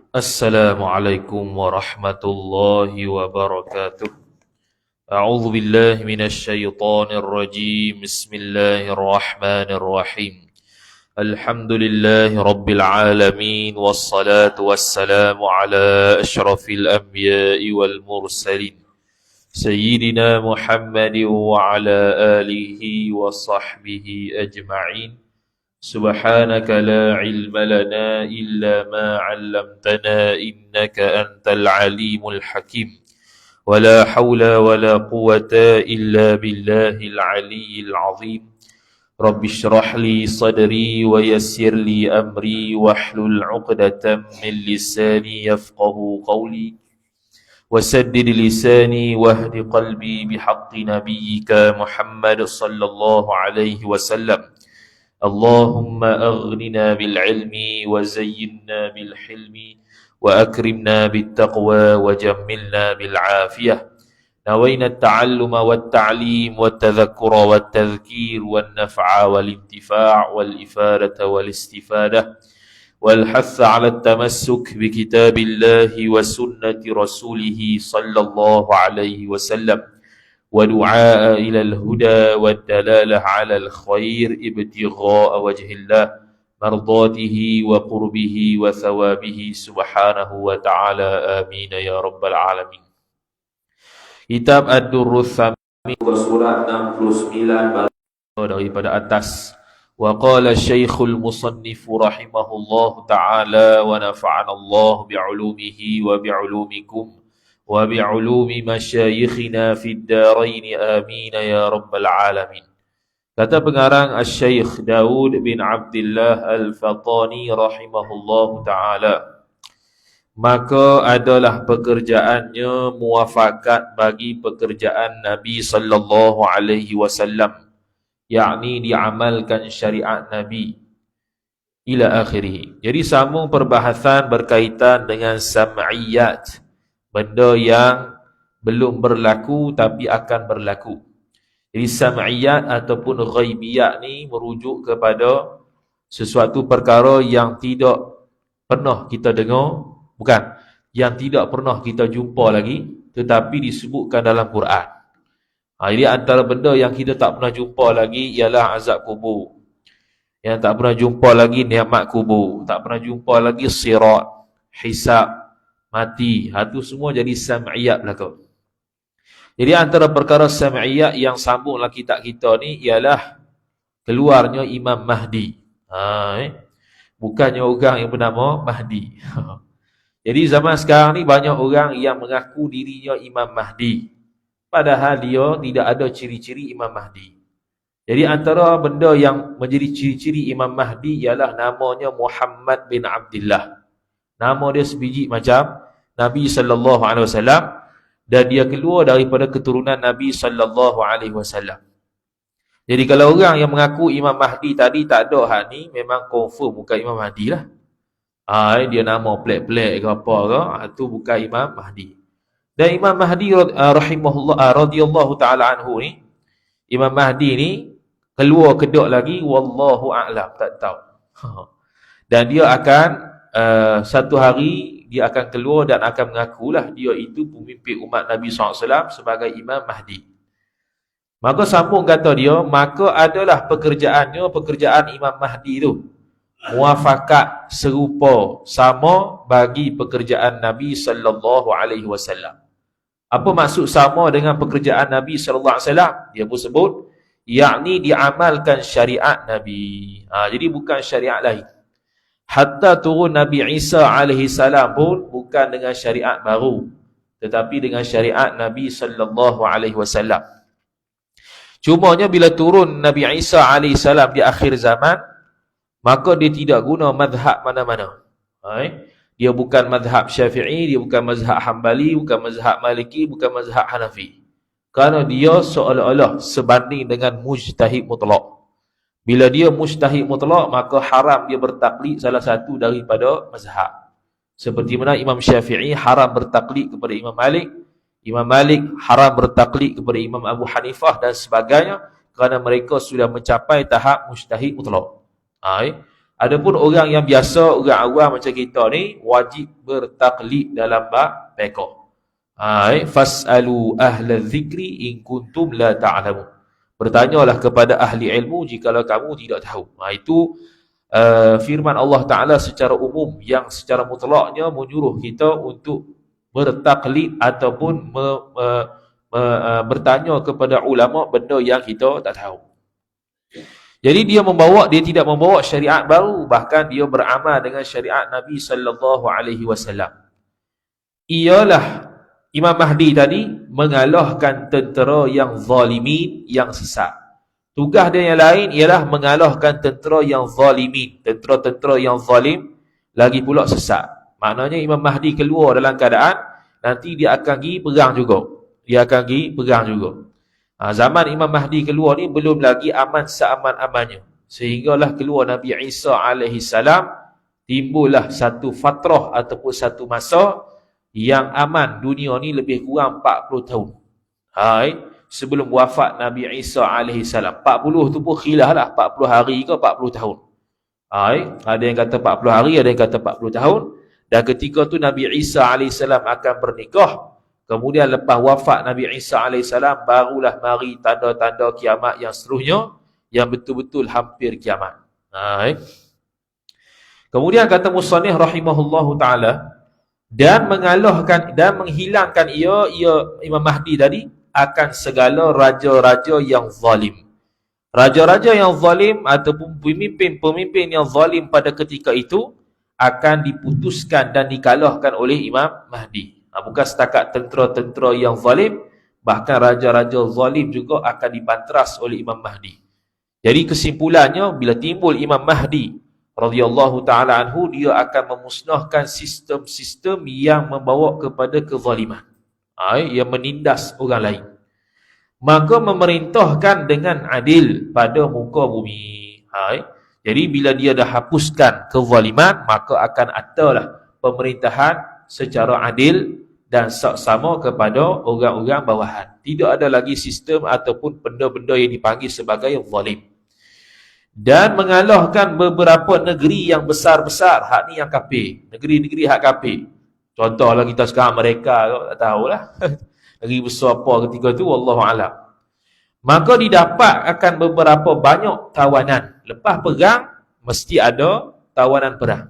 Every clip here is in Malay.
Assalamualaikum warahmatullahi wabarakatuh. A'udzu billahi minasyaitonir rajim. Bismillahirrahmanirrahim. Alhamdulillahi rabbil alamin wassalatu wassalamu ala asyrafil anbiya'i wal mursalin. Sayyidina Muhammadin wa ala alihi wa sahbihi ajma'in. سبحانك لا علم لنا إلا ما علمتنا إنك أنت العليم الحكيم ولا حول ولا قوة إلا بالله العلي العظيم رب اشرح لي صدري ويسر لي أمري واحلل عقدة من لساني يفقه قولي وسدد لساني واهد قلبي بحق نبيك محمد صلى الله عليه وسلم اللهم أغننا بالعلم وزينا بالحلم وأكرمنا بالتقوى وجملنا بالعافية نوينا التعلم والتعليم والتذكر والتذكير والنفع والانتفاع والإفادة والاستفادة والحث على التمسك بكتاب الله وسنة رسوله صلى الله عليه وسلم ودعاء إلى الهدى والدلالة على الخير ابتغاء وجه الله مرضاته وقربه وثوابه سبحانه وتعالى آمين يا رب العالمين. Kitab Ad-Durrus Tsamin surat 69 daripada atas. Wa qala Syekhul Musannif rahimahullah ta'ala wa nafa'ana Allah bi'ulumihi wa bi'ulumikum wa bi'ulumi masyayikhina fid darain amin ya rabbal alamin. Kata pengarang Asy-Syaikh Daud bin Abdullah Al-Fatani rahimahullahu taala, maka adalah pekerjaannya muwafakat bagi pekerjaan Nabi sallallahu alaihi wasallam, yakni diamalkan syariat Nabi ila akhirih. Jadi sambung perbahasan berkaitan dengan sam'iyat, benda yang belum berlaku tapi akan berlaku. Jadi sam'iyat ataupun ghaibiyat ni merujuk kepada sesuatu perkara yang tidak pernah kita dengar, bukan, yang tidak pernah kita jumpa lagi, tetapi disebutkan dalam Quran. Jadi antara benda yang kita tak pernah jumpa lagi ialah azab kubur. Yang tak pernah jumpa lagi nikmat kubur, tak pernah jumpa lagi sirat, hisab, mati. Itu semua jadi sam'iyat belaka. Jadi antara perkara sam'iyat yang sambung lagi kitab kita ni ialah keluarnya Imam Mahdi. Bukannya orang yang bernama Mahdi. Jadi zaman sekarang ni banyak orang yang mengaku dirinya Imam Mahdi, padahal dia tidak ada ciri-ciri Imam Mahdi. Jadi antara benda yang menjadi ciri-ciri Imam Mahdi ialah namanya Muhammad bin Abdullah. Nama dia sebiji macam Nabi sallallahu alaihi wasallam dan dia keluar daripada keturunan Nabi sallallahu alaihi wasallam. Jadi kalau orang yang mengaku Imam Mahdi tadi tak ada hak ni, memang confirm bukan Imam Mahdi lah. Dia nama pelik-pelik ke apa ke, itu bukan Imam Mahdi. Dan Imam Mahdi rahimahullah radhiyallahu taala anhu ni, Imam Mahdi ni keluar kedok lagi, wallahu a'lam, tak tahu. Dan dia akan satu hari dia akan keluar dan akan mengakulah dia itu pemimpin umat Nabi SAW sebagai Imam Mahdi. Maka sambung kata dia, maka adalah pekerjaan Imam Mahdi itu muafakat serupa sama bagi pekerjaan Nabi sallallahu alaihi wasallam. Apa maksud sama dengan pekerjaan Nabi sallallahu alaihi wasallam? Dia pun sebut yakni diamalkan syariat Nabi. Jadi bukan syariat lain. Hatta turun Nabi Isa alaihi salam pun bukan dengan syariat baru, tetapi dengan syariat Nabi sallallahu alaihi wasallam. Cumanya bila turun Nabi Isa alaihi salam di akhir zaman, maka dia tidak guna mazhab mana-mana. Dia bukan mazhab Syafi'i, dia bukan mazhab Hambali, bukan mazhab Maliki, bukan mazhab Hanafi. Kerana dia seolah-olah sebanding dengan mujtahid mutlak. Bila dia mujtahid mutlak, maka haram dia bertaklid salah satu daripada mazhab. Seperti mana Imam Syafi'i haram bertaklid kepada Imam Malik, Imam Malik haram bertaklid kepada Imam Abu Hanifah dan sebagainya, kerana mereka sudah mencapai tahap mujtahid mutlak. Adapun orang yang biasa, orang awam macam kita ni, wajib bertaklid dalam bab fiqh. Fas'alu ahla dzikri in kuntum la ta'lamun. Bertanyalah kepada ahli ilmu jikalau kamu tidak tahu. Itu firman Allah Ta'ala secara umum yang secara mutlaknya menyuruh kita untuk bertaklid ataupun bertanya kepada ulama benda yang kita tak tahu. Jadi dia tidak membawa syariat baru, bahkan dia beramal dengan syariat Nabi sallallahu alaihi wasallam. Ialah Imam Mahdi tadi mengalahkan tentera yang zalimin, yang sesat. Tugas dia yang lain ialah mengalahkan tentera yang zalimin, tentera-tentera yang zalim lagi pula sesat. Maknanya Imam Mahdi keluar dalam keadaan nanti dia akan pergi perang juga. Zaman Imam Mahdi keluar ni belum lagi aman seaman-amannya. Sehinggalah keluar Nabi Isa alaihi salam, timbullah satu fatrah ataupun satu masa yang aman dunia ni lebih kurang 40 tahun. Sebelum wafat Nabi Isa alaihi salam. 40 tu pun khilaf lah, 40 hari ke 40 tahun. Ada yang kata 40 hari, ada yang kata 40 tahun. Dan ketika tu Nabi Isa alaihi salam akan bernikah. Kemudian lepas wafat Nabi Isa AS, barulah mari tanda-tanda kiamat yang seterusnya, yang betul-betul hampir kiamat. Kemudian kata musannif rahimahullahu ta'ala, dan mengalahkan dan menghilangkan ia Imam Mahdi tadi akan segala raja-raja yang zalim. Raja-raja yang zalim ataupun pemimpin-pemimpin yang zalim pada ketika itu akan diputuskan dan dikalahkan oleh Imam Mahdi. Bukan setakat tentera-tentera yang zalim, bahkan raja-raja zalim juga akan dibantras oleh Imam Mahdi. Jadi kesimpulannya, bila timbul Imam Mahdi radhiyallahu ta'ala anhu, dia akan memusnahkan sistem-sistem yang membawa kepada kezaliman, yang menindas orang lain. Maka memerintahkan dengan adil pada muka bumi. Jadi bila dia dah hapuskan kezaliman, maka akan adalah pemerintahan secara adil dan sama kepada orang-orang bawahan. Tidak ada lagi sistem ataupun benda-benda yang dipanggil sebagai zalim. Dan mengalahkan beberapa negeri yang besar-besar. Hak ni yang kafir. Negeri-negeri hak kafir. Contohlah kita sekarang mereka, tak tahulah. Negeri besar apa ketika tu, wallahu'alam. Maka didapat akan beberapa banyak tawanan. Lepas perang, mesti ada tawanan perang.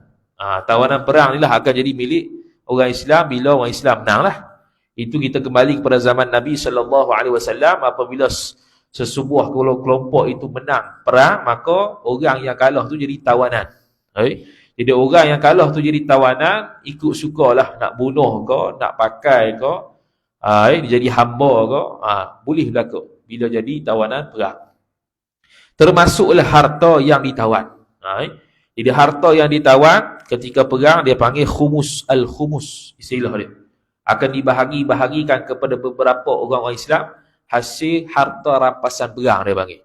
Tawanan perang inilah akan jadi milik orang Islam bila orang Islam menang lah. Itu kita kembali kepada zaman Nabi SAW. Apabila sesebuah kelompok itu menang perang, maka orang yang kalah tu jadi tawanan. Jadi orang yang kalah tu jadi tawanan, ikut sukalah nak bunuh ke, nak pakai ke, dia jadi hamba ke, boleh berlaku bila jadi tawanan perang. Termasuklah harta yang ditawan. Jadi harta yang ditawan ketika perang dia panggil khumus, al-khumus, istilah dia. Akan dibahagi-bahagikan kepada beberapa orang Islam hasil harta rampasan perang dia panggil.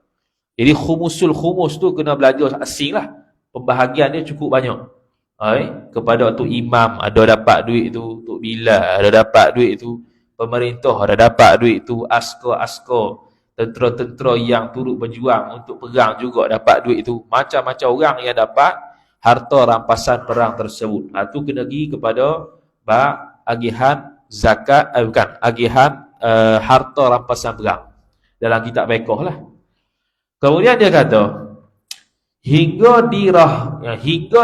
Jadi khumusul khumus tu kena belajar asing lah. Pembahagian dia cukup banyak. Kepada tu imam ada dapat duit tu, Tok Bilal ada dapat duit tu, pemerintah ada dapat duit tu, askar-askar, tentera-tentera yang turut berjuang untuk perang juga dapat duit itu. Macam-macam orang yang dapat harta rampasan perang tersebut. Itu kena pergi kepada agihan zakat, agihan harta rampasan perang dalam kitab fiqh lah. Kemudian dia kata hingga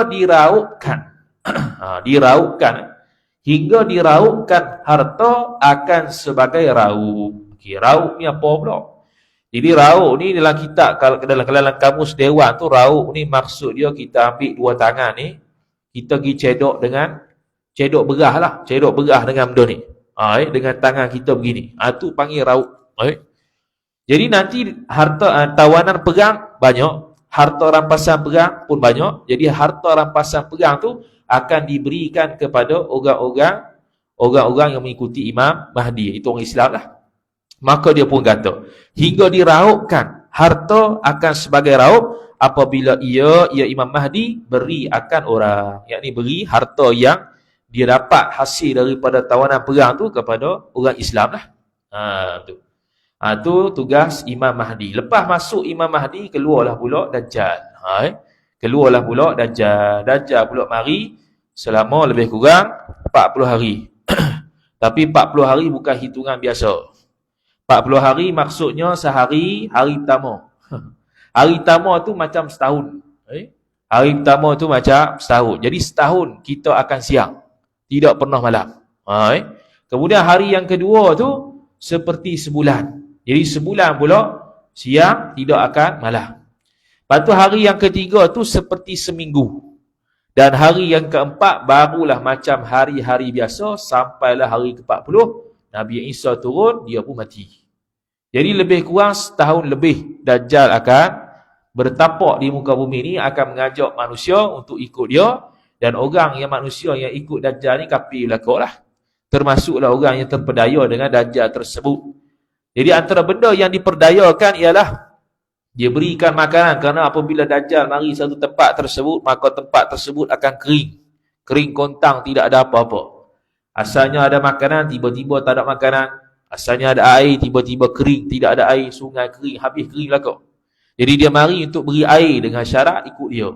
diraupkan harta akan sebagai raup. Raup ni apa pula? Jadi raup ni dalam kitab, dalam kamus dewan tu, raup ni maksud dia kita ambil dua tangan ni, kita pergi cedok berah lah, cedok berah dengan benda ni. Dengan tangan kita begini. Tu panggil raup. Jadi nanti harta tawanan perang banyak, harta rampasan perang pun banyak. Jadi harta rampasan perang tu akan diberikan kepada orang-orang yang mengikuti Imam Mahdi, itu orang Islam lah. Maka dia pun kata, hingga diraupkan harta akan sebagai raup apabila ia Imam Mahdi beri akan orang, yakni beri harta yang dia dapat hasil daripada tawanan perang tu kepada orang Islam lah. Tu tugas Imam Mahdi. Lepas masuk Imam Mahdi, keluarlah pula Dajjal. Keluarlah pula Dajjal. Dajjal pula mari selama lebih kurang 40 hari. Tapi 40 hari bukan hitungan biasa. 40 hari maksudnya sehari, hari pertama. Hari pertama tu macam setahun. Hari pertama tu macam setahun. Jadi setahun kita akan siang. Tidak pernah malam. Kemudian hari yang kedua tu seperti sebulan. Jadi sebulan pula siang tidak akan malam. Lepas tu hari yang ketiga tu seperti seminggu. Dan hari yang keempat barulah macam hari-hari biasa sampailah hari ke-40 Nabi Isa turun, dia pun mati. Jadi lebih kurang setahun lebih Dajjal akan bertapak di muka bumi ni, akan mengajak manusia untuk ikut dia. Dan orang yang manusia yang ikut Dajjal ni kafir belakang lah. Termasuklah orang yang terpedaya dengan Dajjal tersebut. Jadi antara benda yang diperdayakan ialah dia berikan makanan, kerana apabila Dajjal mari satu tempat tersebut, maka tempat tersebut akan kering. Kering kontang, tidak ada apa-apa. Asalnya ada makanan, tiba-tiba tak ada makanan. Asalnya ada air, tiba-tiba kering, tidak ada air. Sungai kering, habis kering lah kau. Jadi dia mari untuk beri air dengan syarat ikut dia.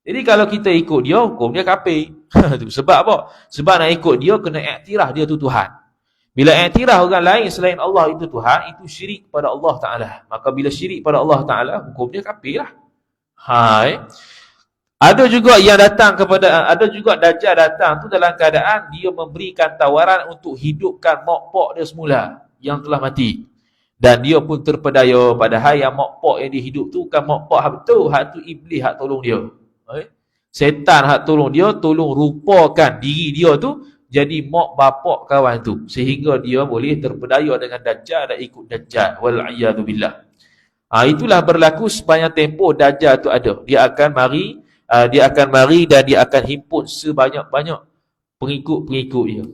Jadi kalau kita ikut dia, hukum dia kafir. Sebab apa? Sebab nak ikut dia, kena iktiraf dia tu Tuhan. Bila iktiraf orang lain selain Allah itu Tuhan, itu syirik kepada Allah Ta'ala. Maka bila syirik pada Allah Ta'ala, hukum dia kafir lah. Ada juga yang datang kepada, ada juga Dajjal datang tu dalam keadaan dia memberikan tawaran untuk hidupkan mak pak dia semula yang telah mati. Dan dia pun terpedaya, padahal yang mak pak yang dihidup tu kan mak pak hak betul, hak tu iblis hak tolong dia. Setan hak tolong dia, tolong rupakan diri dia tu jadi mak bapak kawan tu, sehingga dia boleh terpedaya dengan Dajjal dan ikut Dajjal. Wal'iyadu billah. Itulah berlaku sepanjang tempoh Dajjal tu ada. Dia akan mari dan dia akan himpun sebanyak-banyak pengikut-pengikut dia.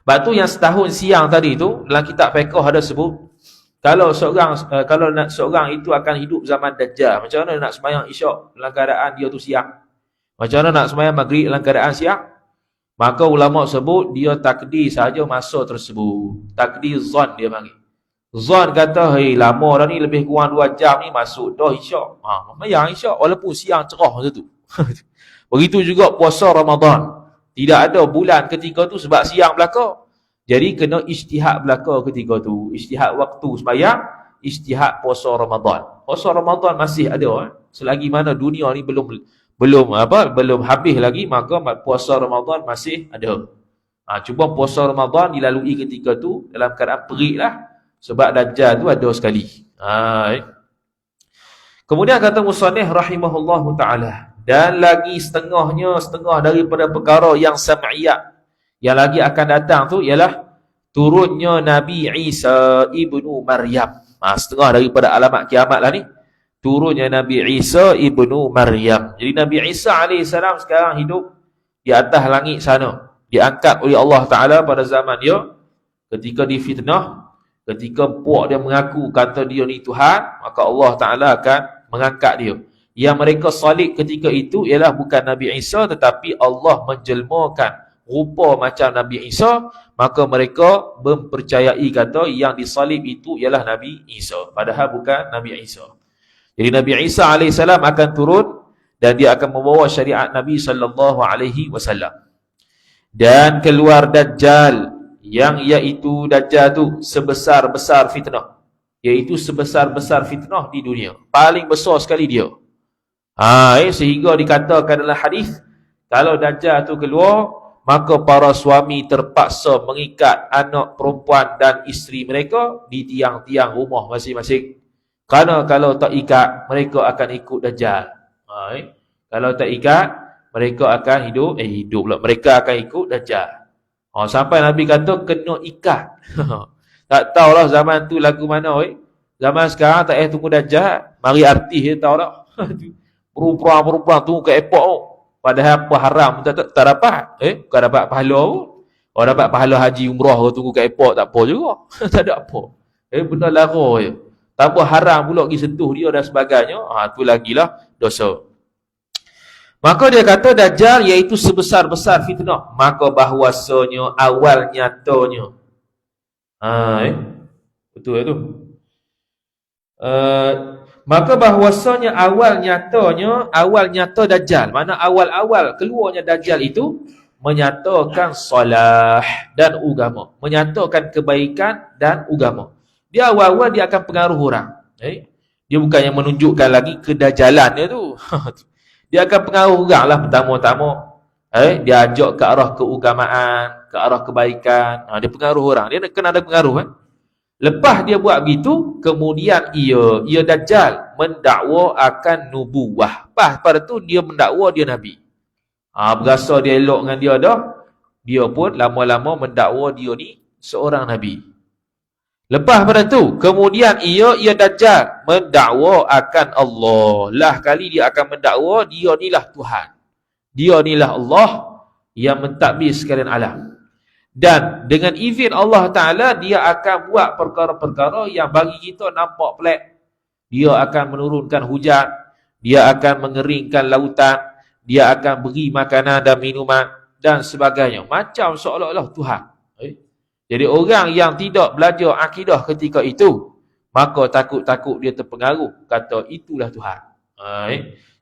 Sebab tu yang setahun siang tadi tu, dalam kitab fiqh ada sebut, kalau seorang itu akan hidup zaman Dajjal, macam mana nak sembahyang isyak dalam keadaan dia tu siang? Macam mana nak sembahyang maghrib dalam keadaan siang? Maka ulama sebut dia takdir sahaja masa tersebut. Takdir zon dia panggil. Zon kata, lama dah ni, lebih kurang 2 jam ni masuk dah isyak. Sembahyang isyak walaupun siang cerah macam tu. Begitu juga puasa Ramadan. Tidak ada bulan ketika tu sebab siang belaka. Jadi kena ijtihad belaka ketika tu. Ijtihad waktu sembahyang, ijtihad puasa Ramadan. Puasa Ramadan masih ada. Selagi mana dunia ni belum habis lagi, maka puasa Ramadan masih ada. Cuma puasa Ramadan dilalui ketika tu dalam keadaan perik lah, sebab Dajjal tu ada sekali. Kemudian kata musannif rahimahullahu ta'ala, dan lagi setengah daripada perkara yang sam'iyat yang lagi akan datang tu ialah turunnya Nabi Isa ibnu Maryam. Setengah daripada alamat kiamat lah ni, turunnya Nabi Isa ibnu Maryam. Jadi Nabi Isa AS sekarang hidup di atas langit sana, diangkat oleh Allah Ta'ala pada zaman dia, ketika difitnah, ketika puak dia mengaku kata dia ni Tuhan, maka Allah Ta'ala akan mengangkat dia. Yang mereka salib ketika itu ialah bukan Nabi Isa, tetapi Allah menjelmakan rupa macam Nabi Isa, maka mereka mempercayai kata yang disalib itu ialah Nabi Isa, padahal bukan Nabi Isa. Jadi Nabi Isa AS akan turun dan dia akan membawa syariat Nabi SAW. Dan keluar Dajjal, yang iaitu Dajjal tu sebesar-besar fitnah. Iaitu sebesar-besar fitnah di dunia. Paling besar sekali dia. Sehingga dikatakan dalam hadis, kalau Dajjal tu keluar, maka para suami terpaksa mengikat anak perempuan dan isteri mereka di tiang-tiang rumah masing-masing. Kerana kalau tak ikat, mereka akan ikut Dajjal. Kalau tak ikat, mereka akan hidup pula. Mereka akan ikut Dajjal. Sampai Nabi kata kena ikat. Tak tahulah zaman tu lagu mana. Zaman sekarang tak tunggu Dajjal. Mari artis dia tahu tak. Perempuan tunggu ke airport. Padahal apa haram tak dapat. Bukan dapat pahala pun. Orang dapat pahala haji umrah tunggu ke airport tak apa juga. Tak ada apa. Benda lara je. Tanpa haram pula pergi sentuh dia dan sebagainya. Tu lagilah dosa. Maka dia kata Dajjal iaitu sebesar-besar fitnah. Maka bahawasanya awal nyatanya. Betul tu. Maka bahwasanya awal nyata Dajjal, mana awal-awal keluarnya Dajjal itu menyatakan salah dan agama, menyatakan kebaikan dan agama. Dia awal-awal dia akan pengaruh orang. Dia bukan yang menunjukkan lagi kedajalan dia tu. Dia akan pengaruh orang lah pertama-tama. Dia ajak ke arah keagamaan, ke arah kebaikan. Dia pengaruh orang. Dia kena ada pengaruh. Lepas dia buat begitu, kemudian ia Dajjal mendakwa akan nubuwah. Lepas pada tu dia mendakwa dia Nabi. Berasa dia elok dengan dia dah, dia pun lama-lama mendakwa dia ni seorang Nabi. Lepas pada tu, kemudian ia Dajjal mendakwa akan Allah. Lah kali dia akan mendakwa dia ni lah Tuhan. Dia ni lah Allah yang mentadbir sekalian alam. Dan dengan izin Allah Ta'ala, dia akan buat perkara-perkara yang bagi kita nampak pelik. Dia akan menurunkan hujan, dia akan mengeringkan lautan, dia akan beri makanan dan minuman dan sebagainya. Macam seolah-olah Tuhan. Jadi orang yang tidak belajar akidah ketika itu, maka takut-takut dia terpengaruh, kata itulah Tuhan.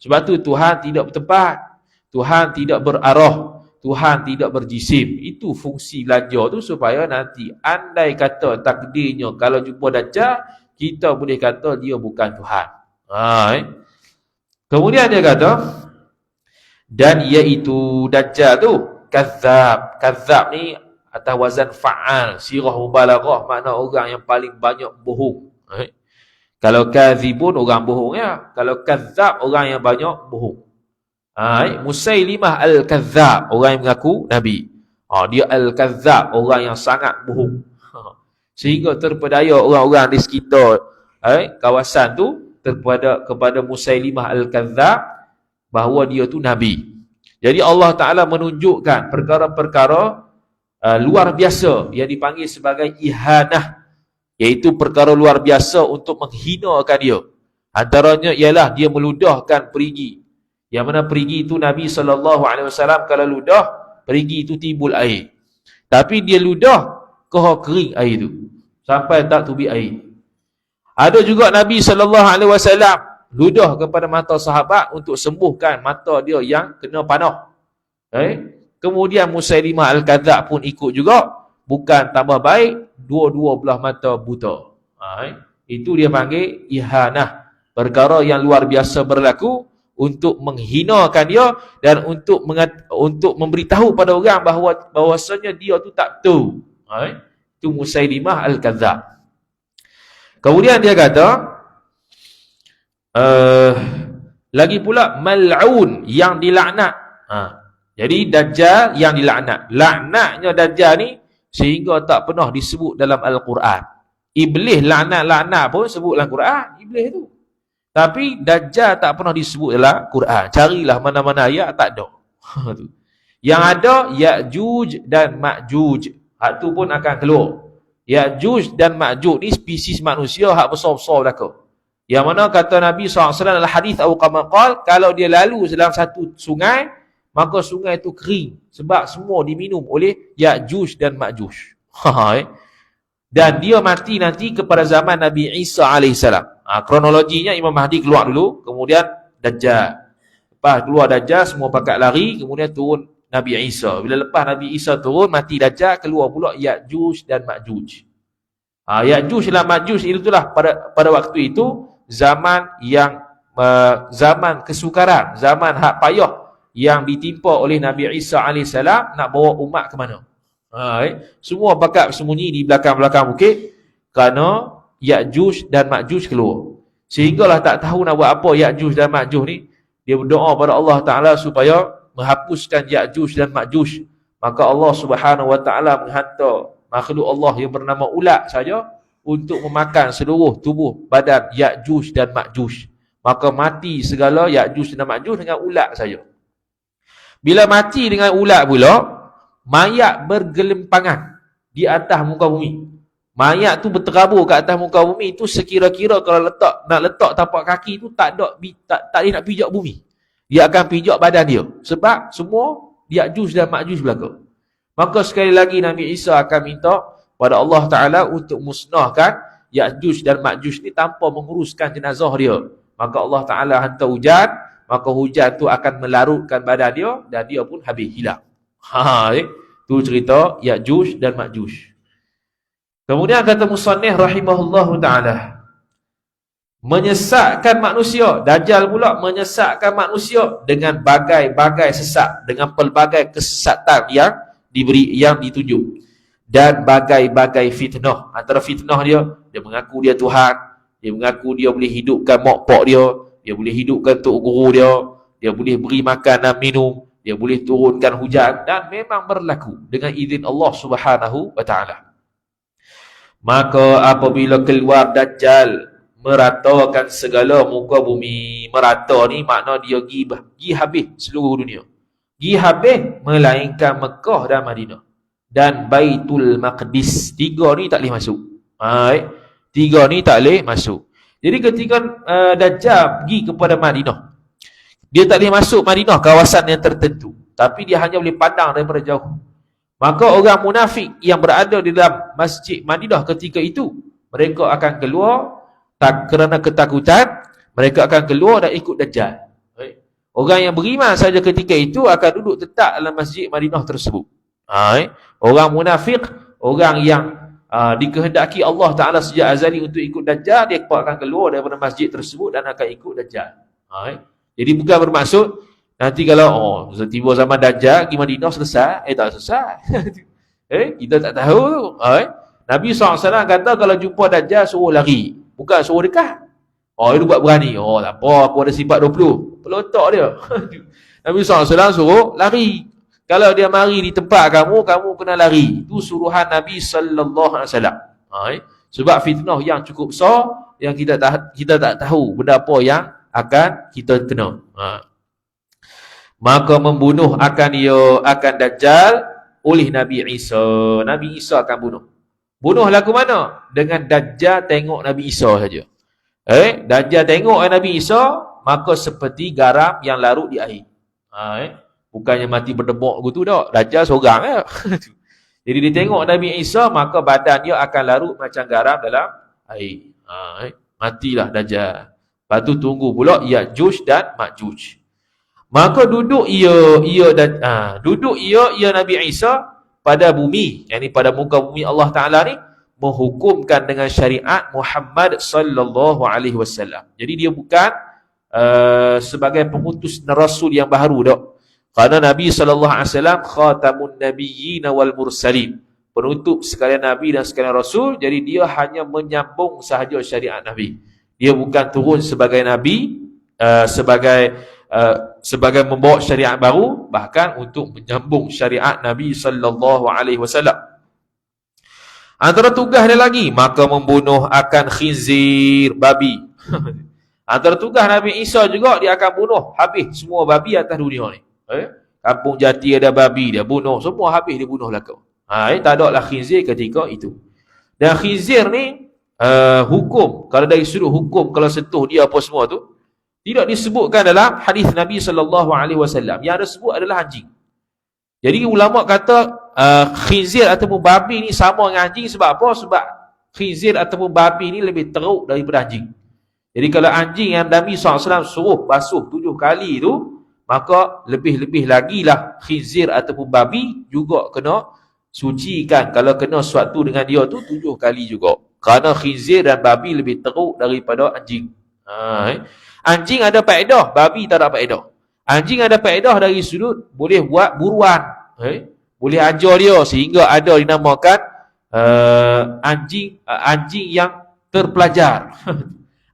Sebab tu Tuhan tidak bertempat, Tuhan tidak berarah, Tuhan tidak berjisim. Itu fungsi belajar tu supaya nanti andai kata takdirnya kalau jumpa Dajjal, kita boleh kata dia bukan Tuhan. Kemudian dia kata, dan iaitu Dajjal tu kazzab. Kazzab ni atas wazan fa'al, sirah mubalaghah, makna orang yang paling banyak bohong. Kalau kazibun orang bohong ya, kalau kazzab orang yang banyak bohong. Musailimah al-kazzab, orang yang mengaku Nabi. Dia al-kazzab, orang yang sangat bohong. Sehingga terpedaya orang-orang di sekitar kawasan tu kepada Musailimah al-kazzab bahawa dia tu Nabi. Jadi Allah Ta'ala menunjukkan perkara-perkara luar biasa yang dipanggil sebagai ihanah, iaitu perkara luar biasa untuk menghinakan dia. Antaranya ialah dia meludahkan perigi. Yang mana perigi itu Nabi SAW kalau ludah, perigi itu timbul air. Tapi dia ludah, kering air itu. Sampai tak tubi air. Ada juga Nabi SAW ludah kepada mata sahabat untuk sembuhkan mata dia yang kena panah. Kemudian Musailimah al-Kadzab pun ikut juga. Bukan tambah baik, dua-dua belah mata buta. Itu dia panggil ihanah. Perkara yang luar biasa berlaku untuk menghinakan dia dan untuk memberitahu pada orang bahawasanya dia tu tak betul. Itu Musailimah al-Kadzab. Kemudian dia kata, lagi pula mal'un, yang dilaknat. Jadi Dajjal yang dilaknat. Laknatnya Dajjal ni sehingga tak pernah disebut dalam Al-Quran. Iblis laknat pun sebut dalam Quran, Iblis tu. Tapi Dajjal tak pernah disebut dalam Quran. Carilah mana-mana ayat, tak ada. Yang ada Ya'juj dan Ma'juj. Hak tu pun akan keluar. Ya'juj dan Ma'juj ni spesies manusia hak besar-besar belaka. Yang mana kata Nabi SAW dalam hadis atau qamaqal, kalau dia lalu dalam satu sungai, maka sungai itu kering. Sebab semua diminum oleh Ya'juj dan Ma'juj. Dan dia mati nanti kepada zaman Nabi Isa AS. Kronologinya Imam Mahdi keluar dulu, kemudian Dajjal. Lepas keluar Dajjal, semua pakat lari, kemudian turun Nabi Isa. Bila lepas Nabi Isa turun, mati Dajjal, keluar pula Ya'juj dan Ma'juj. Ya'juj dan Ma'juj itulah pada waktu itu zaman yang zaman kesukaran, zaman hak payah yang ditimpa oleh Nabi Isa AS nak bawa umat ke mana. Semua pakat sembunyi di belakang-belakang bukit kerana Ya'juj dan Ma'juj keluar. Sehinggalah tak tahu nak buat apa Ya'juj dan Ma'juj ni. Dia berdoa pada Allah Ta'ala supaya menghapuskan Ya'juj dan Ma'juj. Maka Allah Subhanahu Wa Ta'ala menghantar makhluk Allah yang bernama ulat saja untuk memakan seluruh tubuh badan Ya'juj dan Ma'juj. Maka mati segala Ya'juj dan Ma'juj dengan ulat saja. Bila mati dengan ulat pula, mayat bergelimpangan di atas muka bumi. Mayat tu berterabur ke atas muka bumi itu sekira-kira kalau nak letak tapak kaki tu tak boleh nak pijak bumi. Dia akan pijak badan dia. Sebab semua Ya'juj dan Ma'juj belaka. Maka sekali lagi Nabi Isa akan minta pada Allah Ta'ala untuk musnahkan Ya'juj dan Ma'juj ni tanpa menguruskan jenazah dia. maka Allah Ta'ala hantar hujan, maka hujan tu akan melarutkan badan dia dan dia pun habis, hilang. Tu cerita Ya'juj dan Ma'juj. Kemudian kata musannif rahimahullahu ta'ala, menyesatkan manusia. Dajjal pula menyesatkan manusia dengan bagai-bagai sesat, dengan pelbagai kesesatan yang ditunjuk, dan bagai-bagai fitnah. Antara fitnah dia mengaku dia Tuhan, dia mengaku dia boleh hidupkan mak pak dia boleh hidupkan tok guru dia boleh beri makan dan minum, dia boleh turunkan hujan, dan memang berlaku dengan izin Allah Subhanahu wa taala. Maka apabila keluar Dajjal, meratakan segala muka bumi. Merata ni makna dia pergi habis seluruh dunia. Pergi habis melainkan Mekah dan Madinah dan Baitul Maqdis. Tiga ni tak boleh masuk. Tiga ni tak boleh masuk. Jadi ketika Dajjal pergi kepada Madinah, dia tak boleh masuk Madinah, kawasan yang tertentu, tapi dia hanya boleh pandang daripada jauh. Maka orang munafik yang berada di dalam Masjid Madinah ketika itu, mereka akan keluar tak kerana ketakutan, mereka akan keluar dan ikut Dajjal. Orang yang beriman saja ketika itu akan duduk tetap dalam Masjid Madinah tersebut. Orang munafik, orang yang dikehendaki Allah Ta'ala sejak azali untuk ikut Dajjal, dia akan keluar daripada masjid tersebut dan akan ikut Dajjal. Jadi bukan bermaksud nanti kalau tiba zaman Dajjal pergi Madinah selesai. Tak selesai. Kita tak tahu tu. Nabi SAW kata kalau jumpa Dajjal suruh lari, bukan suruh dekat. Itu buat berani. Tak apa, aku ada sifat 20. Pelotak dia. Nabi SAW suruh lari. Kalau dia mari di tempat kamu kena lari. Itu suruhan Nabi SAW. Sebab fitnah yang cukup besar, yang kita tak tahu benda apa yang akan kita kena. Maka membunuh akan Dajjal oleh Nabi Isa. Nabi Isa akan bunuh. Bunuh lagu mana? Dengan Dajjal tengok Nabi Isa saja. Dajjal tengok Nabi Isa, maka seperti garam yang larut di air. Bukannya mati berdebok gitu dah. Dajjal seorang ya. Jadi dia tengok Nabi Isa, maka badan dia akan larut macam garam dalam air. Matilah Dajjal. Lepas tu tunggu pula Ya'juj dan Ma'juj. Maka duduk ia Nabi Isa pada bumi, yakni pada muka bumi Allah Ta'ala ni, menghukumkan dengan syariat Muhammad sallallahu alaihi wasallam. Jadi dia bukan sebagai pengutus rasul yang baru dah. Kerana Nabi sallallahu alaihi wasallam khatamun nabiyyin wal mursalin, penutup sekalian nabi dan sekalian rasul. Jadi dia hanya menyambung sahaja syariat Nabi. Dia bukan turun sebagai nabi, sebagai membawa syariat baru, bahkan untuk menyambung syariat Nabi sallallahu alaihi wasallam. Antara tugas dia lagi, maka membunuh akan khinzir, babi. Antara tugas Nabi Isa juga, dia akan bunuh habis semua babi atas dunia ni. Kampung Jati ada babi, dia bunuh semua habis, dia bunuh lah kau. Tak ada lah khinzir ketika itu. Dan khinzir ni hukum, kalau dari sudut hukum, kalau sentuh dia apa semua tu, tidak disebutkan dalam hadis Nabi sallallahu alaihi wasallam. Yang ada sebut adalah anjing. Jadi ulama kata khinzir ataupun babi ni sama dengan anjing. Sebab apa? Sebab khinzir ataupun babi ni lebih teruk daripada anjing. Jadi kalau anjing yang Nabi SAW suruh basuh 7 kali tu, maka lebih-lebih lagi lah khinzir ataupun babi juga kena sucikan. Kalau kena sesuatu dengan dia tu 7 kali juga. Kerana khinzir dan babi lebih teruk daripada anjing. Anjing ada faedah, babi tak ada faedah. Anjing ada faedah dari sudut boleh buat buruan. Boleh ajar dia sehingga ada dinamakan anjing yang terpelajar.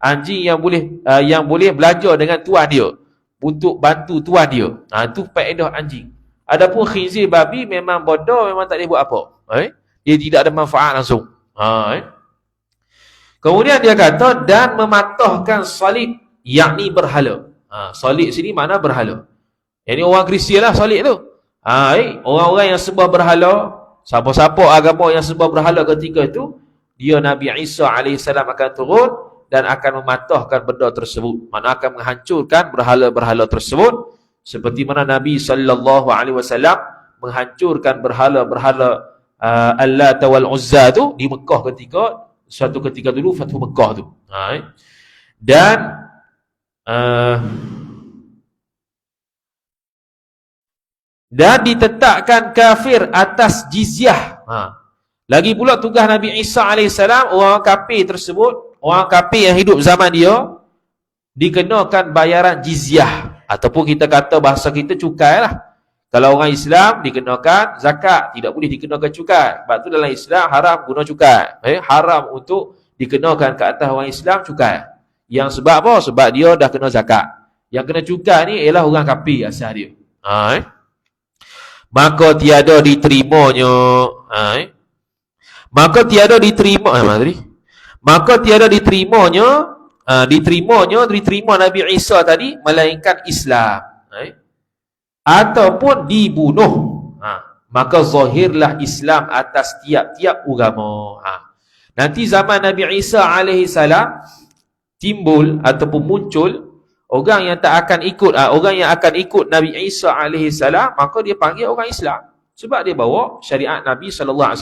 Anjing yang boleh belajar dengan tuan dia untuk bantu tuan dia. Itu faedah anjing. Adapun khinzir babi memang bodoh, memang tak boleh buat apa. Dia tidak ada manfaat langsung. Kemudian dia kata dan mematahkan salib, yakni berhala. Salib sini makna berhala. Yang ni orang Kristian lah salib tu. Orang-orang yang sembah berhala, siapa-siapa agama yang sembah berhala ketika itu, dia Nabi Isa AS akan turun dan akan mematahkan benda tersebut. Makna akan menghancurkan berhala-berhala tersebut. Seperti mana Nabi SAW menghancurkan berhala-berhala Allat wal Uzza tu di Mekah suatu ketika dulu Fathu Mekah tu. Dan uh, dan ditetapkan kafir atas jizyah. Lagi pula tugas Nabi Isa AS, orang kafir tersebut, orang kafir yang hidup zaman dia, dikenakan bayaran jizyah. Ataupun kita kata bahasa kita cukai lah. Kalau orang Islam dikenakan zakat, tidak boleh dikenakan cukai. Sebab tu dalam Islam haram guna cukai. Haram untuk dikenakan ke atas orang Islam cukai. Yang sebab apa? Sebab dia dah kena zakat. Yang kena cukai ni ialah orang kafir asal dia. Maka tiada diterimanya. Maka tiada diterima. Maka tiada diterimanya. Diterima Nabi Isa tadi melainkan Islam. Ataupun dibunuh. Maka zahirlah Islam atas tiap-tiap agama. Nanti zaman Nabi Isa AS timbul ataupun muncul orang yang tak akan ikut, orang yang akan ikut Nabi Isa AS, maka dia panggil orang Islam. Sebab dia bawa syariat Nabi SAW.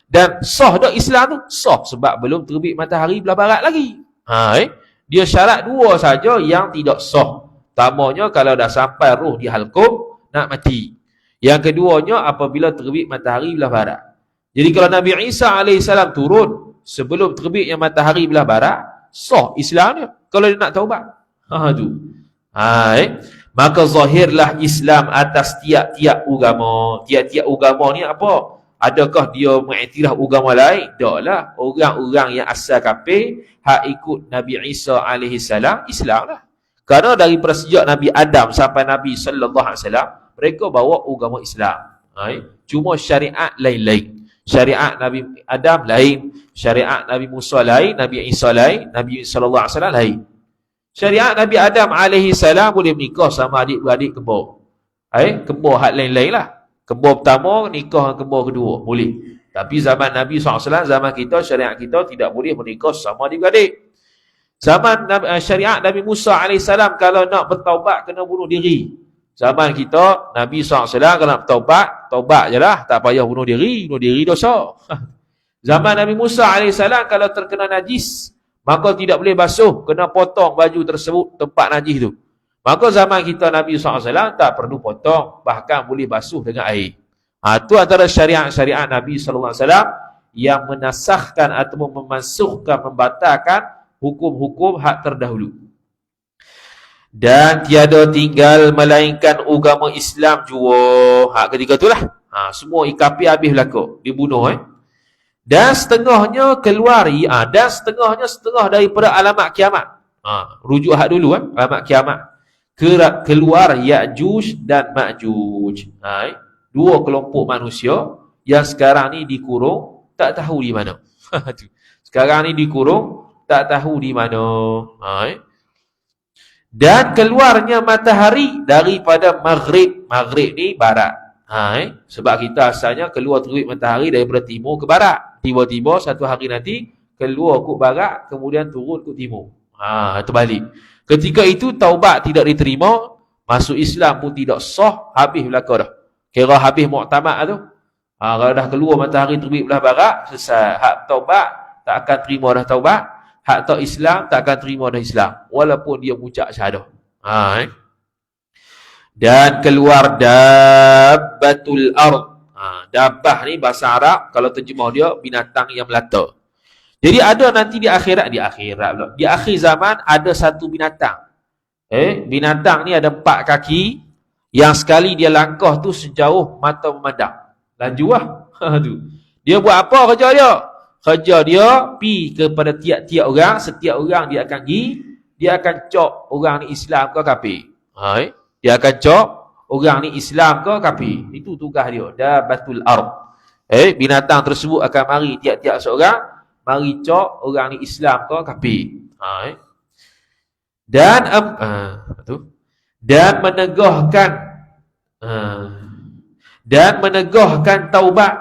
Dan sah dah Islam tu? Sah sebab belum terbit matahari belah barat lagi. Dia syarat dua saja yang tidak sah. Pertamanya kalau dah sampai roh di halqum, nak mati. Yang keduanya apabila terbit matahari belah barat. Jadi kalau Nabi Isa AS turun sebelum terbitnya matahari belah barat, sah Islam dia. Kalau dia nak taubat. Maka zahirlah Islam atas tiap-tiap agama. Tiap-tiap agama ni apa? Adakah dia mengiktiraf agama lain? Taklah. Orang-orang yang asal kafir hak ikut Nabi Isa AS, Islam lah. Kerana daripada sejak Nabi Adam sampai Nabi SAW, mereka bawa agama Islam. Cuma syariat lain-lain. Syariat Nabi Adam lain, syariat Nabi Musa lain, Nabi Isa lain, Nabi SAW lain. Syariat Nabi Adam AS boleh menikah sama adik-beradik kembar. Kembar hak lain-lain lah. Kembar pertama nikah dengan kembar kedua, boleh. Tapi zaman Nabi SAW, zaman kita, syariat kita tidak boleh menikah sama adik-beradik. Zaman syariat Nabi Musa AS, kalau nak bertaubat kena bunuh diri. Zaman kita, Nabi SAW kalau nak bertaubat, taubat je lah. Tak payah bunuh diri dosa. Zaman Nabi Musa AS, kalau terkena najis, maka tidak boleh basuh, kena potong baju tersebut, tempat najis tu. Maka zaman kita Nabi SAW tak perlu potong, bahkan boleh basuh dengan air. Itu antara syariat-syariat Nabi SAW yang menasahkan atau memansuhkan, membatalkan hukum-hukum hak terdahulu. Dan tiada tinggal melainkan agama Islam jua. Ketika itulah semua ikapi habis belaka, dibunuh. Dan setengahnya keluar, dan setengah daripada alamat kiamat. Rujuk hak dulu, alamat kiamat. Keluar Ya'juj dan Ma'juj. Dua kelompok manusia yang sekarang ni dikurung, tak tahu di mana. Sekarang ni dikurung, tak tahu di mana. Dan keluarnya matahari daripada maghrib. Maghrib ni barat. Sebab kita asalnya keluar terbit matahari daripada timur ke barat. Tiba-tiba satu hari nanti keluar ke barat, kemudian turun ke timur. Terbalik. Ketika itu taubat tidak diterima, masuk Islam pun tidak sah, habis belaka dah. Kira habis muktamad tu. Kalau dah keluar matahari terbit belah barat, selesai. Hak taubat tak akan terima dah taubat. Hak tak Islam tak akan terima dah Islam, walaupun dia mengucap syahadah. Dan keluar dabbatul ard. Dabbah ni bahasa Arab, kalau terjemah dia binatang yang melata. Jadi ada nanti di akhirat pula. Di akhir zaman ada satu binatang. Binatang ni ada 4 kaki, yang sekali dia langkah tu sejauh mata memandang. Laju lah. Dia buat apa kerja dia? Kerja dia pi kepada tiap-tiap orang, setiap orang dia akan pergi, dia akan cok orang ni Islam ke kafir. Dia akan cok orang ni Islam ke kafir. Itu tugas dia, dabbatul ard. Binatang tersebut akan mari tiap-tiap seorang, mari cok orang ni Islam ke kafir. Dan menegahkan taubat,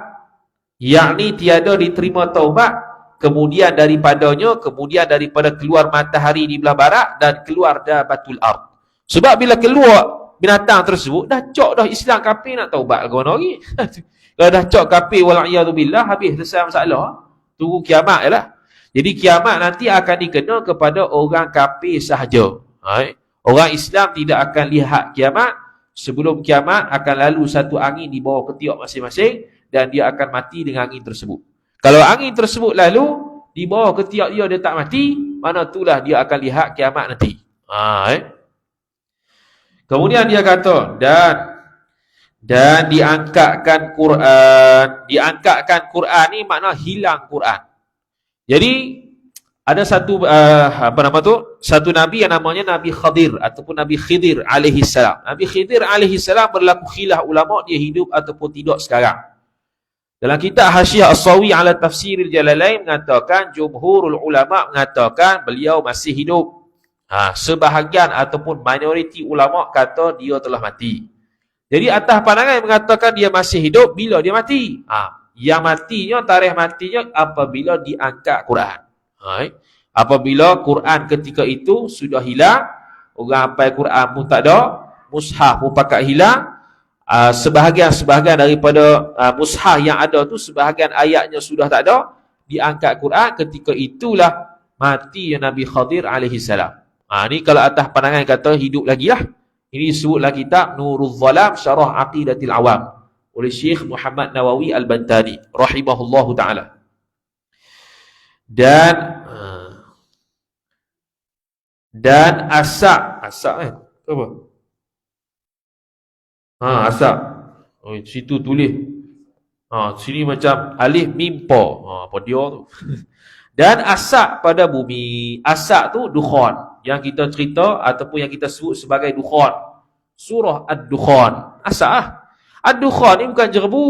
yakni tiada diterima taubat kemudian daripadanya, kemudian daripada keluar matahari di belah barat dan keluar dabbatul ard. Sebab bila keluar binatang tersebut, dah cok dah Islam kafir, nak taubat ke mana lagi? Kalau dah cok kafir, wala'iyadzubillah, habis selesai masalah. Tunggu kiamat je lah. Jadi kiamat nanti akan dikena kepada orang kafir sahaja. Orang Islam tidak akan lihat kiamat. Sebelum kiamat akan lalu satu angin di bawah ketiak masing-masing dan dia akan mati dengan angin tersebut. Kalau angin tersebut lalu di bawah ketiak dia tak mati, mana itulah dia akan lihat kiamat nanti. Kemudian dia kata dan diangkatkan Quran. Diangkatkan Quran ni makna hilang Quran. Jadi ada satu satu nabi yang namanya Nabi Khadir ataupun Nabi Khidir alaihi salam. Nabi Khidir alaihi salam berlaku khilaf ulama dia hidup ataupun tidak sekarang. Dalam kitab Hasyiah As-Sawi ala Tafsiril Jalalain mengatakan jumhurul ulama mengatakan beliau masih hidup. Sebahagian ataupun minoriti ulama kata dia telah mati. Jadi atas pandangan yang mengatakan dia masih hidup bila dia mati. Yang matinya, tarikh matinya apabila diangkat Quran. Apabila Quran ketika itu sudah hilang, orang hafal Quran pun tak ada, mushaf pun pakat hilang, sebahagian daripada mushaf yang ada tu sebahagian ayatnya sudah tak ada, diangkat Quran, ketika itulah mati Nabi Khadir alaihi salam. Ni kalau atas pandangan kata hidup lagi lah. Ini disebutlah kitab Nurul Zalam Syarah Aqidatil Awam oleh Syekh Muhammad Nawawi Al-Bantani rahimahullahu ta'ala. Dan asak kan? Apa? Asak. Situ tulis. Sini macam alif mim pa. Apa dia tu? Dan asak pada bumi. Asak tu dukhan. Yang kita cerita ataupun yang kita sebut sebagai dukhan. Surah Ad-Dukhan. Asak Ad-Dukhan ni bukan jerbu.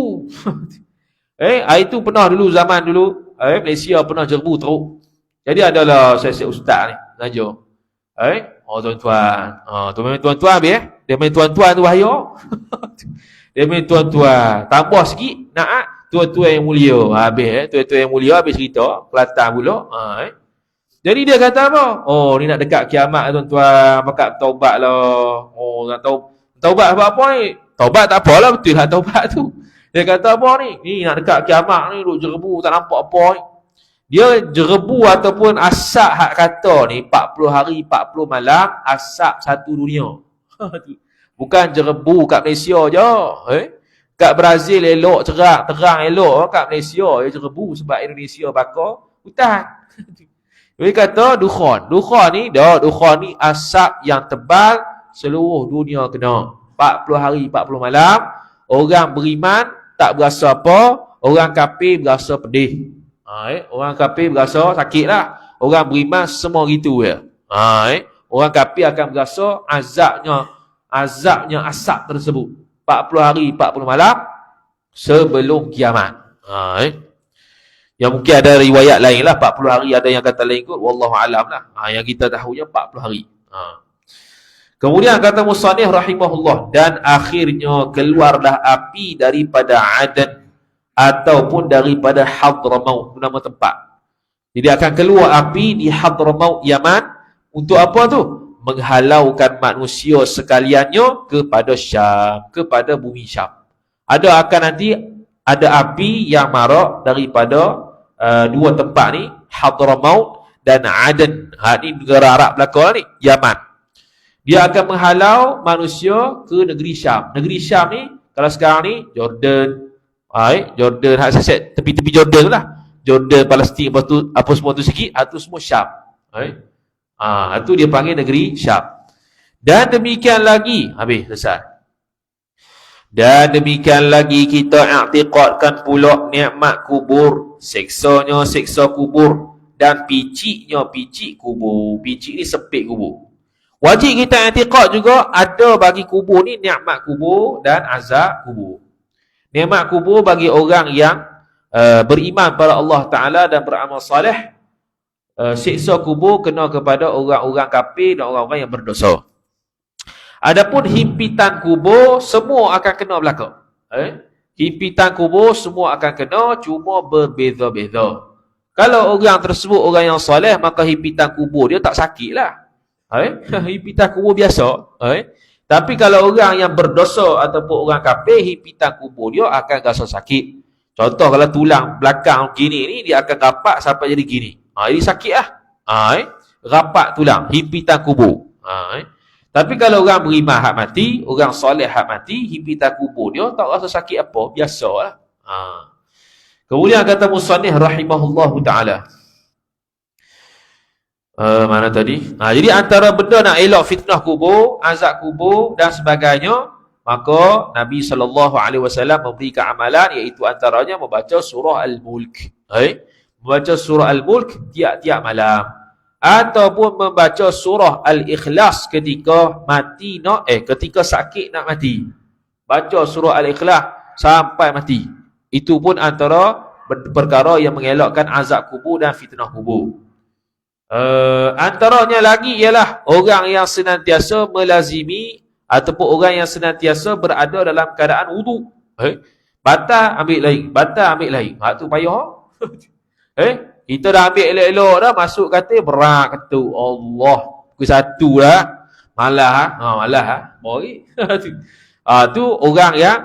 Itu pernah dulu zaman dulu. Malaysia pernah jerbu teruk. Jadi adalah saya ustaz ni ngajar. Tuan-tuan. Tu memang tuan-tuan habis Dia main tuan-tuan tu bahaya. Dia main tuan-tuan. Tambah sikit nak tuan-tuan yang mulia. Habis tuan-tuan yang mulia habis cerita Kelantan pula. Jadi dia kata apa? Ni nak dekat kiamat tuan-tuan. Maka taubat lah. Nak taubat apa ni? Taubat tak apalah, betul lah taubat tu. Dia kata apa ni? Ni nak dekat kiamat ni duk jerebu tak nampak apa ni. Dia jerebu ataupun asap hak kata ni 40 hari 40 malam asap satu dunia. Bukan jerebu kat Malaysia je. Kat Brazil elok terang elok, kat Malaysia dia jerebu sebab Indonesia bakar hutan. Dia kata dukhan. Dukhan ni asap yang tebal seluruh dunia kena. 40 hari 40 malam, orang beriman tak berasa apa, orang kafir berasa pedih. Orang kafir berasa sakit lah. Orang beriman semua gitu ya. Orang kafir akan berasa azabnya asap tersebut 40 hari 40 malam sebelum kiamat. Yang mungkin ada riwayat lain lah 40 hari, ada yang kata lain kot, wallahu alam lah. Yang kita tahunya 40 hari. Kemudian kata musannif rahimahullah, dan akhirnya keluarlah api daripada Adan ataupun daripada Hadramaut, nama tempat. Jadi akan keluar api di Hadramaut Yaman untuk apa tu? Menghalaukan manusia sekaliannya kepada Syam, kepada bumi Syam. Akan nanti ada api yang marak daripada dua tempat ni, Hadramaut dan Adan. Ini negara Arab belakang ni, Yaman. Dia akan menghalau manusia ke negeri Syam. Negeri Syam ni, kalau sekarang ni, Jordan, Jordan, tepi-tepi Jordan tu lah. Jordan, Palestin, lepas tu, apa semua tu sikit, itu semua Syam. Itu dia panggil negeri Syam. Dan demikian lagi, habis, selesai. Dan demikian lagi kita i'tiqadkan pula nikmat kubur, seksanya seksa kubur, dan piciknya picik kubur. Picik ni sepit kubur. Wajib kita i'tiqad juga ada bagi kubur ni nikmat kubur dan azab kubur. Nikmat kubur bagi orang yang beriman pada Allah Ta'ala dan beramal salih. Siksa kubur kena kepada orang-orang kafir dan orang-orang yang berdosa. Adapun himpitan kubur semua akan kena belaka. Himpitan kubur semua akan kena, cuma berbeza-beza. Kalau orang tersebut orang yang soleh, maka himpitan kubur dia tak sakit lah. Himpitan kubur biasa. Tapi kalau orang yang berdosa ataupun orang kafir, himpitan kubur dia akan rasa sakit. Contoh kalau tulang belakang gini ni, dia akan rapat sampai jadi gini. Jadi sakit lah. Rapat tulang, himpitan kubur. Tapi kalau orang beriman hak mati, orang soleh hak mati, himpitan kubur dia tak rasa sakit apa, biasalah. Kemudian kata musannif rahimahullahu taala. Mana tadi? Jadi antara benda nak elak fitnah kubur, azab kubur dan sebagainya, maka Nabi SAW memberikan amalan, iaitu antaranya membaca surah Al-Mulk. Membaca surah Al-Mulk tiap-tiap malam. Ataupun membaca surah Al-Ikhlas ketika mati ketika sakit nak mati. Baca surah Al-Ikhlas sampai mati. Itu pun antara perkara yang mengelakkan azab kubur dan fitnah kubur. Antaranya lagi ialah orang yang senantiasa melazimi ataupun orang yang senantiasa berada dalam keadaan wudu. Batal ambil lain, batal ambil lain. Hak tu payah. Kita dah ambil elok-elok dah, masuk kata berat kata Allah. Pukul 1 lah. Malah. Baik. Tu orang yang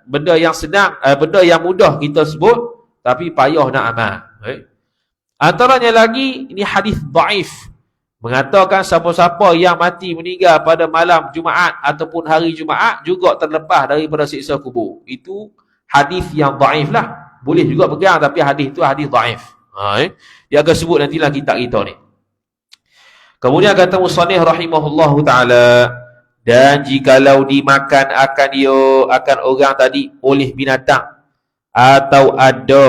benda yang senang, benda yang mudah kita sebut tapi payah nak amal. Antaranya lagi ini hadis dhaif mengatakan siapa-siapa yang mati meninggal pada malam Jumaat ataupun hari Jumaat juga terlepas daripada siksa kubur. Itu hadis yang dhaif lah. Boleh juga pegang tapi hadis itu hadis dhaif. Dia akan sebut nantilah kitab kita ni. Kemudian kata musannif rahimahullahu taala, dan jikalau dimakan akan orang tadi oleh binatang atau ada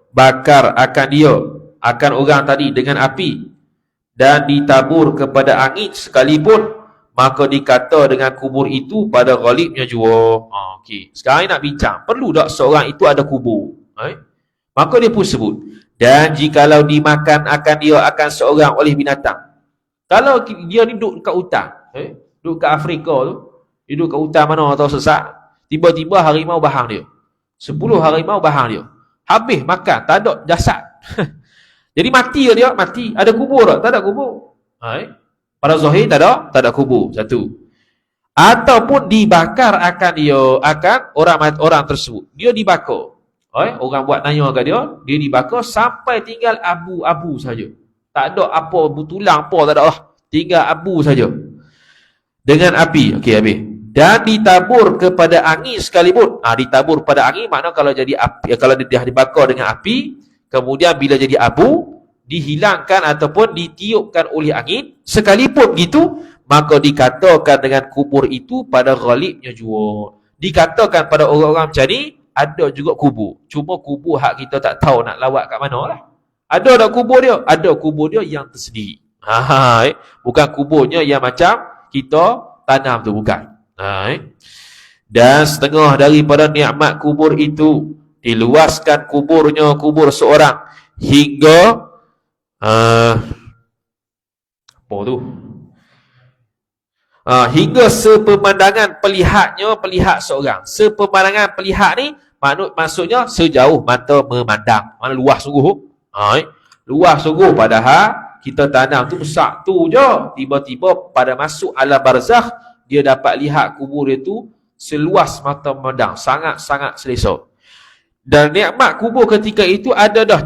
bakar akan orang tadi dengan api dan ditabur kepada angin sekalipun, maka dikata dengan kubur itu pada ghalibnya jua. Okey, sekarang nak bincang, perlu tak seorang itu ada kubur? Maka dia pun sebut, dan jikalau dimakan akan seorang oleh binatang. Kalau dia ni duduk dekat hutan, duduk kat Afrika tu, dia duduk kat hutan mana tahu sesat, tiba-tiba harimau bahang dia. 10 harimau bahang dia. Habis makan, tak ada jasad. Jadi mati dia, mati. Ada kubur tak? Tak ada kubur. Pada zahir tak ada kubur. Satu. Ataupun dibakar akan orang tersebut. Dia dibakar. Orang buat nanya kat dia dibakar sampai tinggal abu-abu saja. Tak ada apa tulang apa tak ada lah. Tinggal abu saja. Dengan api. Okey, habis. Dan ditabur kepada angin sekalipun. Ditabur pada angin makna kalau jadi api, kalau dia dibakar dengan api, kemudian bila jadi abu, dihilangkan ataupun ditiupkan oleh angin, sekalipun gitu, maka dikatakan dengan kubur itu pada ghalibnya jua. Dikatakan pada orang-orang macam ni, ada juga kubur. Cuma kubur hak kita tak tahu nak lawat kat mana lah. Ada tak kubur dia? Ada kubur dia yang tersendiri. Bukan kuburnya yang macam kita tanam tu, bukan. Dan setengah daripada nikmat kubur itu, diluaskan kubur seorang hingga hingga sepemandangan pelihat seorang. Sepemandangan pelihat ni maksudnya sejauh mata memandang. Mana luas sungguh. Luas sungguh, padahal kita tanam tu besar tu je. Tiba-tiba pada masuk alam barzakh, dia dapat lihat kubur itu seluas mata memandang, sangat-sangat selesa. Dan nikmat kubur ketika itu ada dah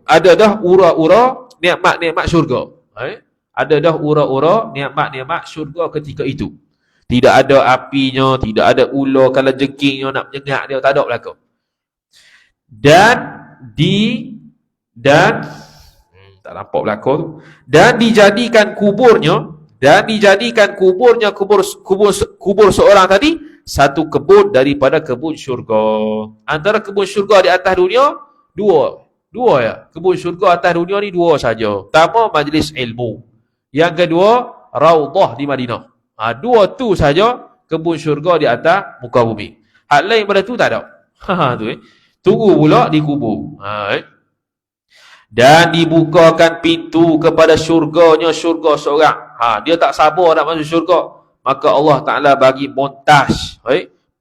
ada dah ura-ura nikmat-nikmat syurga. Ada dah ura-ura nikmat-nikmat syurga ketika itu. Tidak ada apinya, tidak ada ular kalau jengkingnya nak menyengat dia, tak ada belaka. Tak nampak belaka tu. Dan dijadikan kubur seorang tadi satu kebun daripada kebun syurga. Antara kebun syurga di atas dunia dua ya. Kebun syurga atas dunia ni dua saja. Pertama majlis ilmu. Yang kedua Raudhah di Madinah. Dua tu saja kebun syurga di atas muka bumi. Hak lain pada tu tak ada. Tunggu pula dikubur. Dan dibukakan pintu kepada syurganya syurga seorang. Dia tak sabar nak masuk syurga, maka Allah Ta'ala bagi montaj,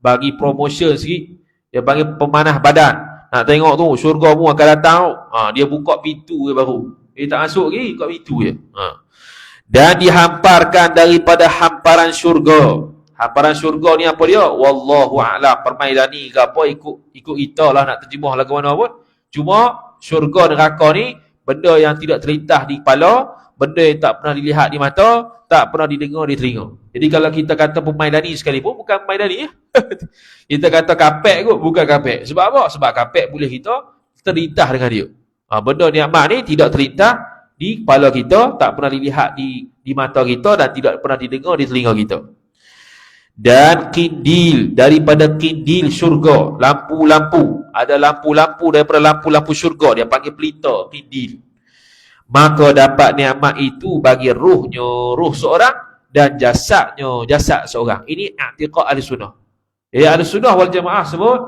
bagi promotion sikit. Dia bagi pemanah badan. Nak tengok tu syurga mu akan datang. Dia buka pintu dia baru. Dia tak masuk lagi, buka pintu je. Dan dihamparkan daripada hamparan syurga. Hamparan syurga ni apa dia? Wallahu a'lam. Permaidani ke apa, ikut kita lah nak terjemah lagu mana pun. Cuma syurga neraka ni benda yang tidak terlintas di kepala, benda yang tak pernah dilihat di mata, tak pernah didengar di telinga. Jadi kalau kita kata pemaidani sekalipun, bukan pemaidani ya. Kita kata kapek kot, bukan kapek. Sebab apa? Sebab kapek boleh kita terlintas dengan dia. Benda nikmat ni tidak terlintas di kepala kita, tak pernah dilihat di mata kita dan tidak pernah didengar di telinga kita. Dan kindil, daripada kindil syurga, lampu-lampu, ada lampu-lampu daripada lampu-lampu syurga, dia panggil pelita, kindil. Maka dapat nikmat itu bagi ruh seorang dan jasadnya, jasad seorang. Ini i'tiqad ahli-sunnah. Jadi ahli-sunnah wal jamaah sebut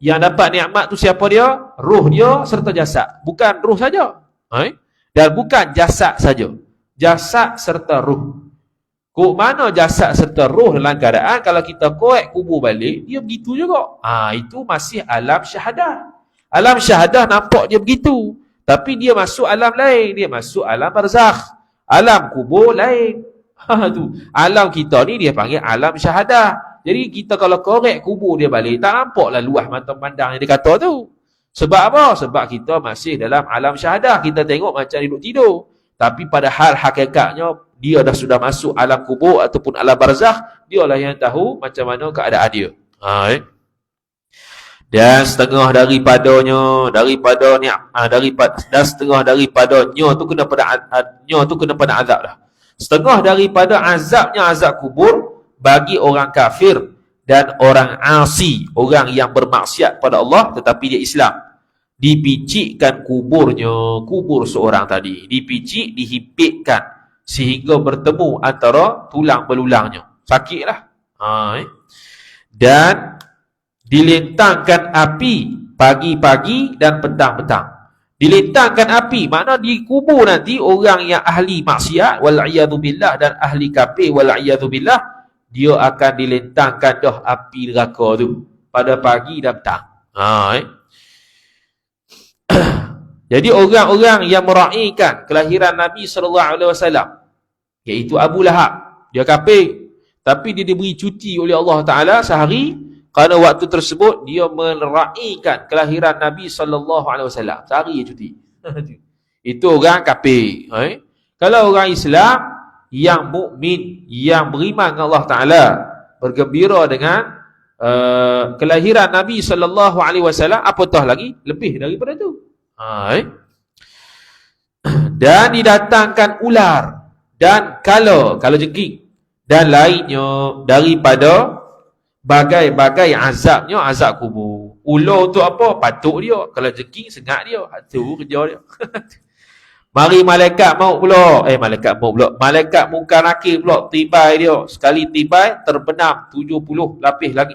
yang dapat nikmat tu siapa dia? Ruh dia serta jasad. Bukan ruh saja. Dan bukan jasad saja. Jasad serta ruh. Kok mana jasad serta roh dalam keadaan kalau kita korek kubur balik, dia begitu juga. Itu masih alam syahadah. Alam syahadah nampak dia begitu. Tapi dia masuk alam lain. Dia masuk alam barzakh. Alam kubur lain. Tu. Alam kita ni dia panggil alam syahadah. Jadi kita kalau korek kubur dia balik, tak nampaklah luas mata pandang yang dia kata tu. Sebab apa? Sebab kita masih dalam alam syahadah. Kita tengok macam duduk tidur. Tapi pada hal hakikatnya, dia dah sudah masuk alam kubur ataupun alam barzakh, dialah yang tahu macam mana keadaan dia. Dan setengah daripadanya, dan setengah daripadanya tu kena pada azab dah. Setengah daripada azabnya azab kubur bagi orang kafir dan orang asi, orang yang bermaksiat pada Allah tetapi dia Islam. Dipicikkan kuburnya, kubur seorang tadi, dipicik, dihipitkan sehingga bertemu antara tulang belulangnya. Sakitlah. Dan dilentangkan api pagi-pagi dan petang-petang. Dilentangkan api, makna dikubur nanti orang yang ahli maksiat wal'iyadzubillah dan ahli kafir wal'iyadzubillah, dia akan dilentangkan dah api neraka tu pada pagi dan petang. Jadi orang-orang yang meraihkan kelahiran Nabi SAW, iaitu Abu Lahab, dia kafir, tapi dia diberi cuti oleh Allah Ta'ala sehari, kerana waktu tersebut dia meraihkan kelahiran Nabi SAW. Sehari dia cuti. Itu orang kafir. Kalau orang Islam yang mukmin, yang beriman dengan Allah Ta'ala, bergembira dengan kelahiran Nabi SAW, apatah lagi lebih daripada itu. Dan didatangkan ular dan kala jengking dan lainnya daripada bagai-bagai azabnya, azab kubur. Ular tu apa? Patuk dia. Kalau jengking sengat dia. Itu kerja dia. Mari malaikat maut pula. Malaikat munkar nakir pula tibai dia. Sekali tibai terbenam 70 lapis lagi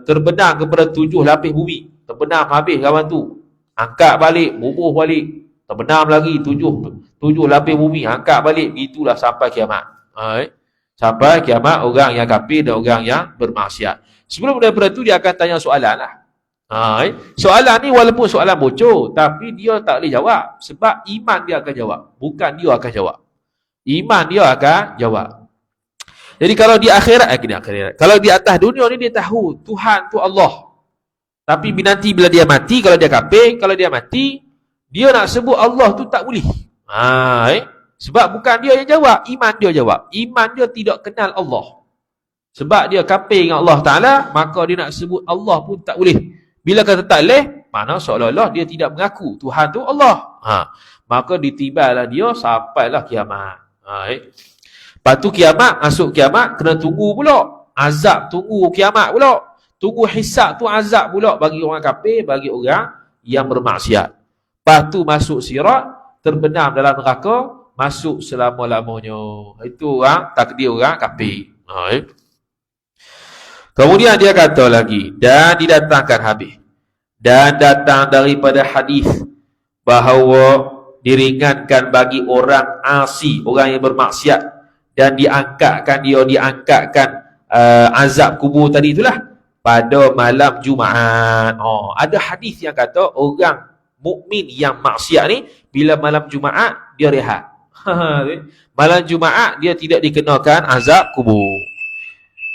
terbenam kepada 7 lapis bumi. Terbenam habis kawan tu. Angkat balik, bubuh balik. Terbenam lagi 7 lapis bumi, angkat balik. Itulah sampai kiamat. Sampai kiamat orang yang kafir dan orang yang bermaksiat. Sebelum daripada itu dia akan tanya soalan lah. Soalan ni walaupun soalan bocor, tapi dia tak boleh jawab. Sebab iman dia akan jawab. Bukan dia akan jawab. Iman dia akan jawab. Jadi kalau di akhirat, kalau di atas dunia ni dia tahu Tuhan tu Allah. Tapi nanti bila dia mati, kalau dia kafir, kalau dia mati, dia nak sebut Allah tu tak boleh. Sebab bukan dia yang jawab, iman dia jawab. Iman dia tidak kenal Allah. Sebab dia kafir dengan Allah Ta'ala, maka dia nak sebut Allah pun tak boleh. Bila kata tak boleh, mana seolah-olah dia tidak mengaku Tuhan tu Allah. Maka ditibailah dia sampailah kiamat. Lepas tu kiamat, masuk kiamat, kena tunggu pula. Azab tunggu kiamat pula. Tunggu hisab tu azab pula bagi orang kafir, bagi orang yang bermaksiat. Lepas tu masuk sirat, terbenam dalam neraka, masuk selama-lamanya. Itu orang takdir orang kafir. Kemudian dia kata lagi, dan didatangkan habis. Dan datang daripada hadis bahawa diringankan bagi orang asi, orang yang bermaksiat, dan diangkatkan azab kubur tadi itulah pada malam Jumaat. Ada hadis yang kata orang mukmin yang maksiat ni bila malam Jumaat dia rehat. Malam Jumaat dia tidak dikenakan azab kubur.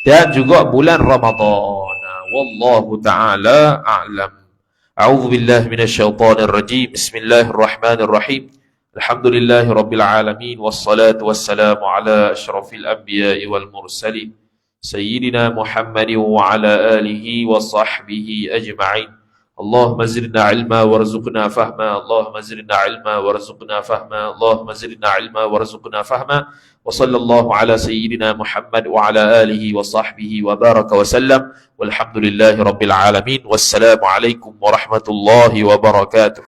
Dan juga bulan Ramadan. Wallahu ta'ala a'lam. A'udzu billahi minasyaitonir rajim. Bismillahirrahmanirrahim. Alhamdulillahi Rabbil Alamin. Wassalatu wassalamu ala ashrafil anbiya'i wal mursalin Sayyidina Muhammadin wa ala alihi wa sahbihi ajma'in. Allahumma zidna ilma warzuqna fahma. Allahumma zidna ilma warzuqna fahma. Allahumma zidna ilma warzuqna fahma. Wa sallallahu ala sayyidina Muhammad wa ala alihi wa sahbihi wa baraka wa sallam. Walhamdulillahi Rabbil Alamin. Wassalamu alaikum warahmatullahi wabarakatuh.